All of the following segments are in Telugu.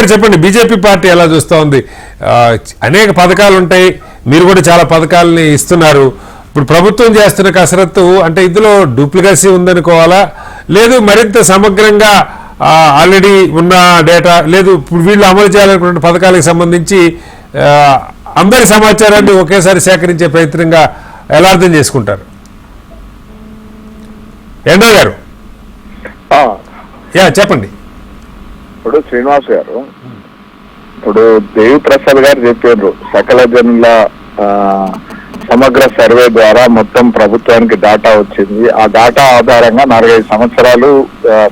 గారు చెప్పండి, బీజేపీ పార్టీ ఎలా చూస్తూ ఉంది? అనేక పథకాలు ఉంటాయి, మీరు కూడా చాలా పథకాలని ఇస్తున్నారు. ఇప్పుడు ప్రభుత్వం చేస్తున్న కసరత్తు అంటే ఇందులో డూప్లికేసీ ఉందనుకోవాలా, లేదు మరింత సమగ్రంగా ఆల్రెడీ ఉన్న డేటా, లేదు ఇప్పుడు వీళ్ళు అమలు చేయాలనుకున్న పథకాలకు సంబంధించి అందరి సమాచారాన్ని ఒకేసారి సేకరించే ప్రయత్నంగా ఎలా అర్థం చేసుకుంటారు? ఎండో గారు చెప్పండి. ఇప్పుడు శ్రీనివాస్ గారు, ఇప్పుడు దేవి ప్రసాద్ గారు చెప్పారు సకల జనుల సమగ్ర సర్వే ద్వారా మొత్తం ప్రభుత్వానికి డాటా వచ్చింది. ఆ డాటా ఆధారంగా 4-5 సంవత్సరాలు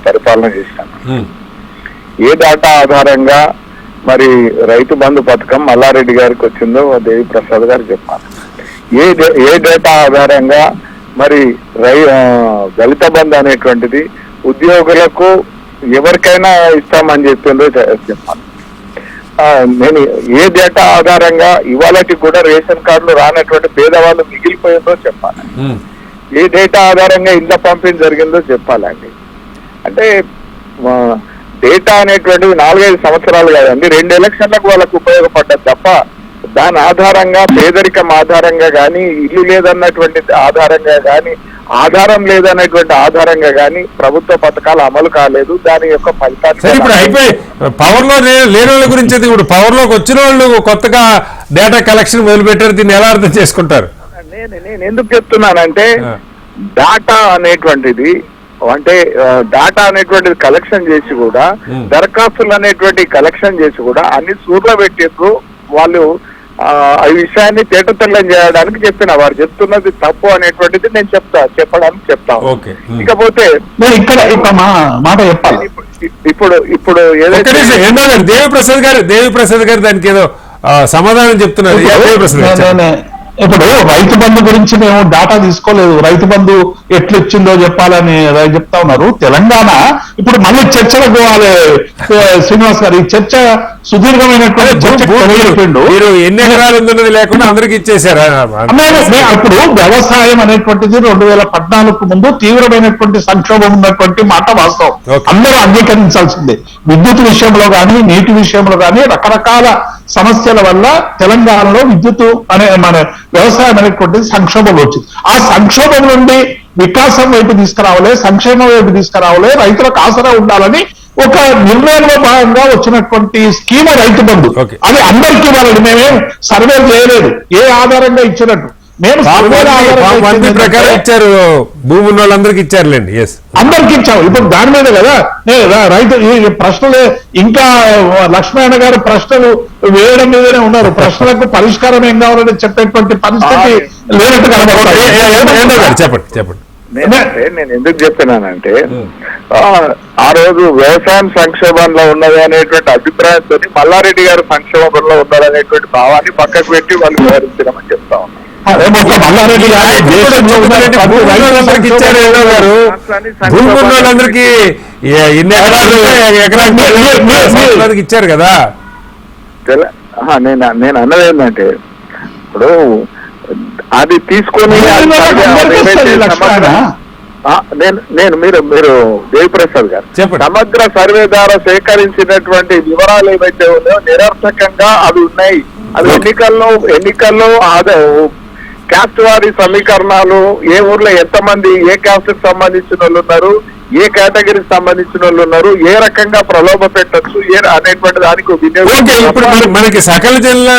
పరిపాలన చేశాను. ఏ డాటా ఆధారంగా మరి రైతు బంధు పథకం మల్లారెడ్డి గారికి వచ్చిందో దేవి ప్రసాద్ గారు చెప్పారు. ఏ డేటా ఆధారంగా మరి దళిత బంధు అనేటువంటిది ఉద్యోగులకు ఎవరికైనా ఇస్తామని చెప్పిందో చెప్పాను. నేను ఏ డేటా ఆధారంగా ఇవాళకి కూడా రేషన్ కార్డులు రానటువంటి పేదవాళ్ళు మిగిలిపోయిందో చెప్పాలి. ఏ డేటా ఆధారంగా ఇళ్ల పంపిణీ జరిగిందో చెప్పాలండి. అంటే డేటా అనేటువంటిది 4-5 సంవత్సరాలు కాదండి, 2 ఎలక్షన్లకు వాళ్ళకు ఉపయోగపడ్డది తప్ప దాని ఆధారంగా పేదరికం ఆధారంగా కానీ, ఇల్లు లేదన్నటువంటి ఆధారంగా కానీ, ఆధారం లేదన్నటువంటి ఆధారంగా కానీ ప్రభుత్వ పథకాలు అమలు కాలేదు. దాని యొక్క ఫలితాలు ఇప్పుడు అయిపోయి పవర్ లో లేని వాళ్ళ గురించి, ఇప్పుడు పవర్ లోకి వచ్చిన వాళ్ళు కొత్తగా డేటా కలెక్షన్ మొదలుపెట్టారు. దీన్ని ఎలా అర్థం చేసుకుంటారు? నేను ఎందుకు చెప్తున్నానంటే డాటా అనేటువంటిది కలెక్షన్ చేసి కూడా, దరఖాస్తులు అనేటువంటి కలెక్షన్ చేసి కూడా అన్ని సూర్లో పెట్టిండ్రు వాళ్ళు. ఈ విషయాన్ని తేటతెల్లం చేయడానికి చెప్పిన వారు చెప్తున్నది తప్పు అనేటువంటిది నేను చెప్పడానికి చెప్తాను. ఇకపోతే మాట చెప్పాలి. ఇప్పుడు ఏదైతే దేవి ప్రసాద్ గారు దానికి ఏదో సమాధానం చెప్తున్నారు. ఇప్పుడు రైతు బంధు గురించి మేము డాటా తీసుకోలేదు, రైతు బంధు ఎట్లు ఇచ్చిందో చెప్పాలని చెప్తా ఉన్నారు. తెలంగాణ ఇప్పుడు మళ్ళీ చర్చలకు పోవాలి శ్రీనివాస్ గారు. ఈ చర్చ సుదీర్ఘమైనటువంటి ఎన్ని ఎకరాలు ఉందన్నది లేకుండా అందరికి ఇచ్చేసారు. ఇప్పుడు వ్యవసాయం అనేటువంటిది 2014 ముందు తీవ్రమైనటువంటి సంక్షోభం ఉన్నటువంటి మాట వాస్తవం, అందరూ అంగీకరించాల్సిందే. విద్యుత్ విషయంలో కానీ, నీటి విషయంలో కానీ రకరకాల సమస్యల వల్ల తెలంగాణలో విద్యుత్ మన వ్యవసాయం అనేటువంటిది సంక్షోభంలో వచ్చింది. ఆ సంక్షోభం నుండి వికాసం వైపు తీసుకురావాలి, సంక్షేమం వైపు తీసుకురావాలి, రైతులకు ఆసరా ఉండాలని ఒక నిర్ణయంలో భాగంగా వచ్చినటువంటి స్కీమ్ రైతు బంధు. అది అందరికీ ఇవ్వాలండి. మేమేం సర్వే చేయలేదు ఏ ఆధారంగా ఇచ్చినట్టు. మేము ప్రకారం ఇచ్చారు, భూమి ఉన్న వాళ్ళందరికీ ఇచ్చారులేండి. అందరికి ఇచ్చాము. ఇప్పుడు దాని మీద కదా రైతు ఈ ప్రశ్నలే, ఇంకా లక్ష్మణ గారు ప్రశ్నలు వేయడం మీదనే ఉన్నారు. ప్రశ్నలకు పరిష్కారం ఏం కావాలని చెప్పేటువంటి పరిస్థితి లేనట్టు చెప్పండి. నేను ఎందుకు చెప్తున్నానంటే ఆ రోజు వ్యవసాయం సంక్షోభంలో ఉన్నది అనేటువంటి అభిప్రాయంతో మల్లారెడ్డి గారు సంక్షోభంలో ఉన్నారనేటువంటి భావాన్ని పక్కకు పెట్టి వాళ్ళు వివరించడమని చెప్తా ఉన్నారు. ఇచ్చారు కదా. నేను అన్నది ఏంటంటే ఇప్పుడు అది తీసుకొని మీరు దేవిప్రసాద్ గారు సమగ్ర సర్వే ద్వారా సేకరించినటువంటి వివరాలు ఏవైతే ఉన్నాయో నిరర్థకంగా అవి ఉన్నాయి. అవి ఎన్నికల్లో క్యాస్ట్ వారి సమీకరణాలు, ఏ ఊర్లో ఎంతమంది ఏ క్యాస్ట్ కి సంబంధించిన వాళ్ళు ఉన్నారు, ఏ కేటగిరీకి సంబంధించిన వాళ్ళు ఉన్నారు, ఏ రకంగా ప్రలోభ పెట్టచ్చు అనేటువంటి దానికి ఇప్పుడు మనకి సకల జిల్లా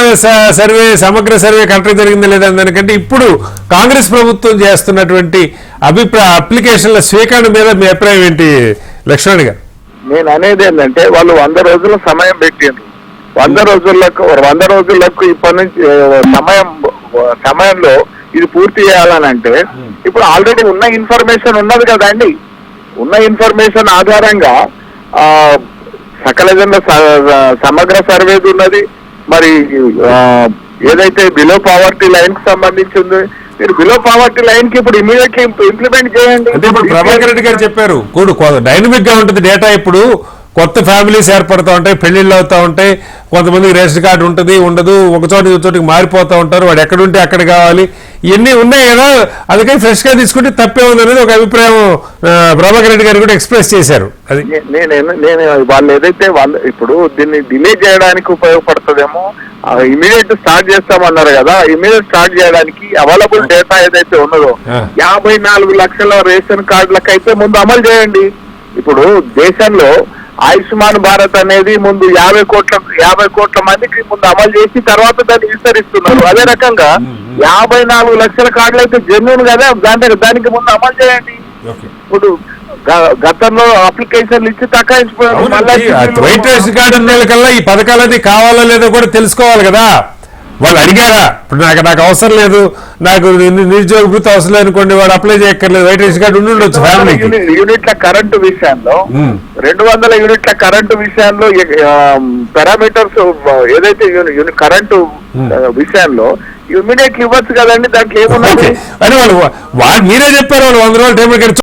సర్వే సమగ్ర సర్వే కరెక్ట్ జరిగిందా లేదా దానికంటే ఇప్పుడు కాంగ్రెస్ ప్రభుత్వం చేస్తున్నటువంటి అప్లికేషన్ల స్వీకరణ మీద మీ అభిప్రాయం ఏంటి లక్ష్మణ్ గారు? నేను అనేది ఏంటంటే వాళ్ళు 100 రోజుల సమయం పెట్టిండ్రు. 100 రోజులకు ఇప్పటి నుంచి సమయంలో ఇది పూర్తి చేయాలనంటే ఇప్పుడు ఆల్రెడీ ఉన్న ఇన్ఫర్మేషన్ ఉన్నది కదండి. ఉన్న ఇన్ఫర్మేషన్ ఆధారంగా సకల జన సమగ్ర సర్వేది ఉన్నది. మరి ఏదైతే బిలో పావర్టీ లైన్ కి సంబంధించి ఉంది, మీరు బిలో పావర్టీ లైన్ కి ఇప్పుడు ఇమీడియట్లీ ఇంప్లిమెంట్ చేయండి. అంటే ఇప్పుడు ప్రభాకర్ రెడ్డి గారు చెప్పారు డైనమిక్ గా ఉంటుంది డేటా. ఇప్పుడు కొత్త ఫ్యామిలీస్ ఏర్పడుతూ ఉంటాయి, పెళ్లిళ్ళు అవుతూ ఉంటాయి, కొంతమందికి రేషన్ కార్డు ఉంటుంది, ఉండదు, ఒక చోటికి మారిపోతూ ఉంటారు, వాడు ఎక్కడుంటే అక్కడ కావాలి, ఇవన్నీ ఉన్నాయి కదా. అందుకని ఫ్రెష్ గా తీసుకుంటే తప్పే ఉంది అనేది ఒక అభిప్రాయం ప్రభాకర్ రెడ్డి గారు కూడా ఎక్స్ప్రెస్ చేశారు. అది నేను వాళ్ళు ఏదైతే వాళ్ళు ఇప్పుడు దీన్ని డిలే చేయడానికి ఉపయోగపడుతుందేమో, ఇమీడియట్ స్టార్ట్ చేస్తామన్నారు కదా, ఇమీడియట్ స్టార్ట్ చేయడానికి అవైలబుల్ డేటా ఏదైతే ఉన్నదో 54 లక్షల రేషన్ కార్డులకైతే ముందు అమలు చేయండి. ఇప్పుడు దేశంలో ఆయుష్మాన్ భారత్ అనేది ముందు 50 కోట్ల మందికి ముందు అమలు చేసి తర్వాత దాన్ని విస్తరిస్తున్నారు. అదే రకంగా 54 లక్షల కార్డులు అయితే జెన్యూన్ కదా, దానికి ముందు అమలు చేయండి. ఇప్పుడు గతంలో అప్లికేషన్లు ఇచ్చి తక్కువ వైట్ రేషన్ కార్డు ఉన్న కల్లా ఈ పథకాలన్నీ కావాలా లేదో కూడా తెలుసుకోవాలి కదా. వాళ్ళు అడిగారా, ఇప్పుడు నాకు అవసరం లేదు, నాకు నిరుద్యోగ వృత్తి అవసరం లేదు అనుకోండి, వాడు అప్లై చేయక్కర్లేదు, వైట్ రేషన్ కార్డు ఉండి ఉండొచ్చు ఫ్యామిలీకి. యూనిట్ల కరెంటు విషయంలో 200 యూనిట్ల కరెంటు విషయంలో పారామీటర్స్ ఏదైతే కరెంటు విషయంలో ఇమీడియట్లీ ఇవ్వచ్చు కదండి, దాంట్లో ఏమున్నది అని వాళ్ళు మీరే చెప్పారు, వాళ్ళు 100 రూపాయలు టైం